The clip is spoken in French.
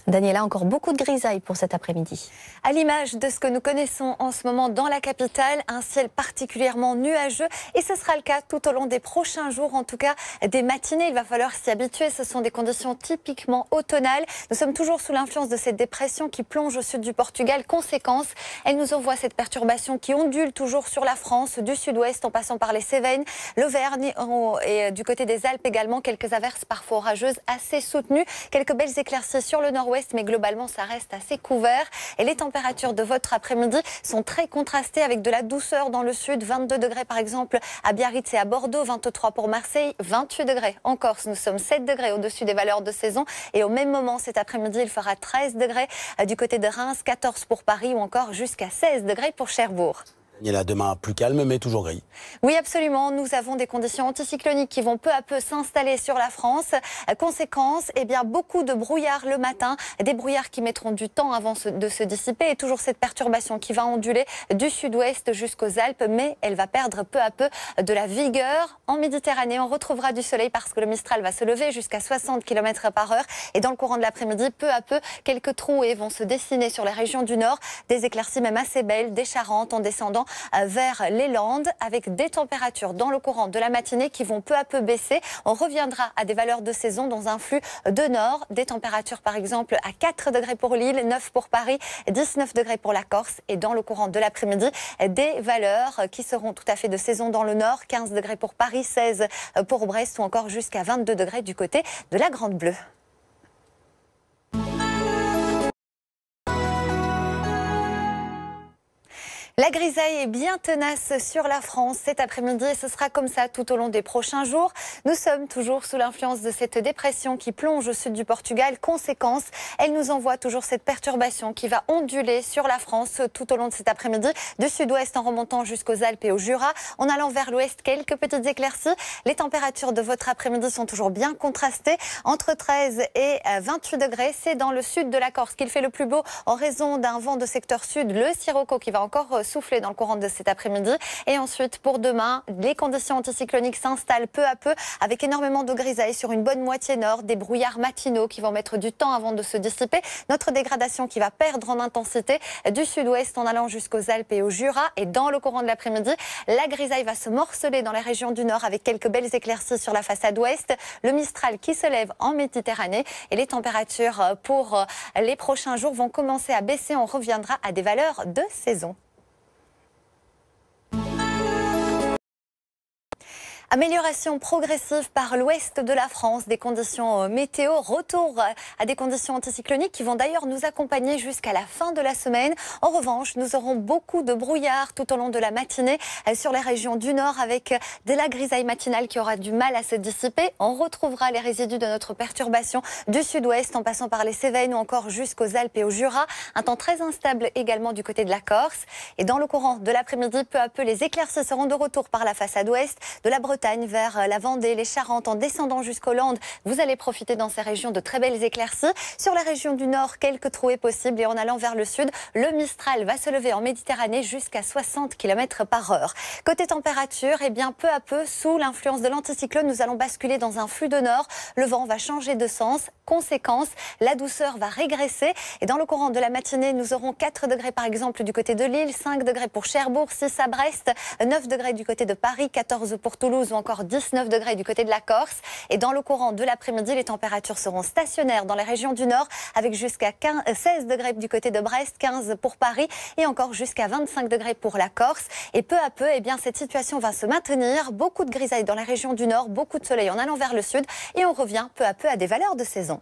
Daniela, encore beaucoup de grisailles pour cet après-midi. À l'image de ce que nous connaissons en ce moment dans la capitale, un ciel particulièrement nuageux et ce sera le cas tout au long des prochains jours, en tout cas des matinées. Il va falloir s'y habituer, ce sont des conditions typiquement automnales. Nous sommes toujours sous l'influence de cette dépression qui plonge au sud du Portugal. Conséquence, elle nous envoie cette perturbation qui ondule toujours sur la France, du sud-ouest en passant par les Cévennes, l'Auvergne et du côté des Alpes également. Quelques averses parfois orageuses assez soutenues, quelques belles éclaircies sur le nord-ouest, mais globalement ça reste assez couvert. Et les températures de votre après-midi sont très contrastées avec de la douceur dans le sud. 22 degrés par exemple à Biarritz et à Bordeaux, 23 pour Marseille, 28 degrés en Corse. Nous sommes 7 degrés au-dessus des valeurs de saison. Et au même moment cet après-midi, il fera 13 degrés du côté de Reims, 14 pour Paris ou encore jusqu'à 16 degrés pour Cherbourg. Il y a demain plus calme, mais toujours gris. Oui, absolument. Nous avons des conditions anticycloniques qui vont peu à peu s'installer sur la France. Conséquence, beaucoup de brouillard le matin. Des brouillards qui mettront du temps avant de se dissiper. Et toujours cette perturbation qui va onduler du sud-ouest jusqu'aux Alpes. Mais elle va perdre peu à peu de la vigueur. En Méditerranée, on retrouvera du soleil parce que le Mistral va se lever jusqu'à 60 km/h. Et dans le courant de l'après-midi, peu à peu, quelques trouées vont se dessiner sur les régions du nord. Des éclaircies même assez belles, des Charentes en descendant vers les Landes avec des températures dans le courant de la matinée qui vont peu à peu baisser. On reviendra à des valeurs de saison dans un flux de nord. Des températures par exemple à 4 degrés pour Lille, 9 pour Paris, 19 degrés pour la Corse. Et dans le courant de l'après-midi, des valeurs qui seront tout à fait de saison dans le nord. 15 degrés pour Paris, 16 pour Brest ou encore jusqu'à 22 degrés du côté de la Grande Bleue. La grisaille est bien tenace sur la France cet après-midi et ce sera comme ça tout au long des prochains jours. Nous sommes toujours sous l'influence de cette dépression qui plonge au sud du Portugal. Conséquence, elle nous envoie toujours cette perturbation qui va onduler sur la France tout au long de cet après-midi, du sud-ouest en remontant jusqu'aux Alpes et au Jura. En allant vers l'ouest, quelques petites éclaircies. Les températures de votre après-midi sont toujours bien contrastées. Entre 13 et 28 degrés, c'est dans le sud de la Corse qu'il fait le plus beau en raison d'un vent de secteur sud, le sirocco qui va encore souffler dans le courant de cet après-midi. Et ensuite, pour demain, les conditions anticycloniques s'installent peu à peu avec énormément de grisailles sur une bonne moitié nord, des brouillards matinaux qui vont mettre du temps avant de se dissiper. Notre dégradation qui va perdre en intensité du sud-ouest en allant jusqu'aux Alpes et au Jura. Et dans le courant de l'après-midi, la grisaille va se morceler dans les régions du nord avec quelques belles éclaircies sur la façade ouest. Le Mistral qui se lève en Méditerranée et les températures pour les prochains jours vont commencer à baisser. On reviendra à des valeurs de saison. Amélioration progressive par l'ouest de la France, des conditions météo, retour à des conditions anticycloniques qui vont d'ailleurs nous accompagner jusqu'à la fin de la semaine. En revanche, nous aurons beaucoup de brouillard tout au long de la matinée sur les régions du nord avec de la grisaille matinale qui aura du mal à se dissiper. On retrouvera les résidus de notre perturbation du sud-ouest en passant par les Cévennes ou encore jusqu'aux Alpes et au Jura. Un temps très instable également du côté de la Corse. Et dans le courant de l'après-midi, peu à peu, les éclaircies seront de retour par la façade ouest de la Bretagne vers la Vendée, les Charentes, en descendant jusqu'aux Landes. Vous allez profiter dans ces régions de très belles éclaircies. Sur les régions du nord, quelques trouées possibles et en allant vers le sud, le Mistral va se lever en Méditerranée jusqu'à 60 km/h. Côté température, peu à peu, sous l'influence de l'anticyclone, nous allons basculer dans un flux de nord. Le vent va changer de sens. Conséquence, la douceur va régresser. Et dans le courant de la matinée, nous aurons 4 degrés par exemple du côté de Lille, 5 degrés pour Cherbourg, 6 à Brest, 9 degrés du côté de Paris, 14 pour Toulouse ou encore 19 degrés du côté de la Corse. Et dans le courant de l'après-midi, les températures seront stationnaires dans les régions du nord avec jusqu'à 16 degrés du côté de Brest, 15 pour Paris et encore jusqu'à 25 degrés pour la Corse. Et peu à peu, cette situation va se maintenir. Beaucoup de grisailles dans les régions du nord, beaucoup de soleil en allant vers le sud et on revient peu à peu à des valeurs de saison.